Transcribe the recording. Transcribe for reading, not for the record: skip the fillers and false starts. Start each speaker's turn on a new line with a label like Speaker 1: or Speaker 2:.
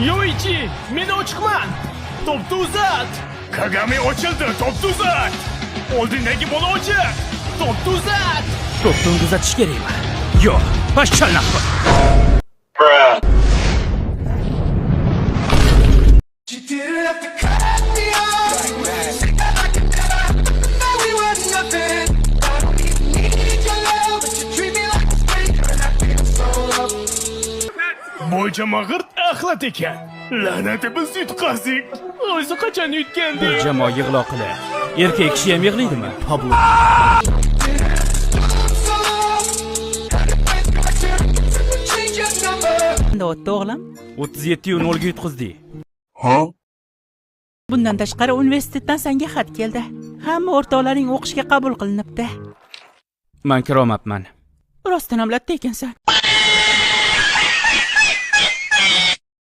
Speaker 1: Yoichi, men ochiqman. To'pni uzat. Kagami ochildi, to'pni uzat. Oldindagi bola ochiq. To'pni uzat.
Speaker 2: To'pni uzatish kerakmi? Yo'q, pashchalnaq.
Speaker 1: Mo'ljama g'irt axlat ekan. La'natimiz yutqazdik. O'zi qachon yutgandi?
Speaker 2: Bir jamoa yig'loqlar. Erkak kishi ham yig'laydimi? Pablo.
Speaker 3: Qanday o'tdi o'g'lim?
Speaker 2: 37-0 ga yutqizdik.
Speaker 3: Bundan tashqari universitetdan senga xat keldi. Hamma o'rtoqlaring o'qishga qabul qilinibdi.
Speaker 2: Men kirolmabman.
Speaker 3: Rostdan ham latta ekansan.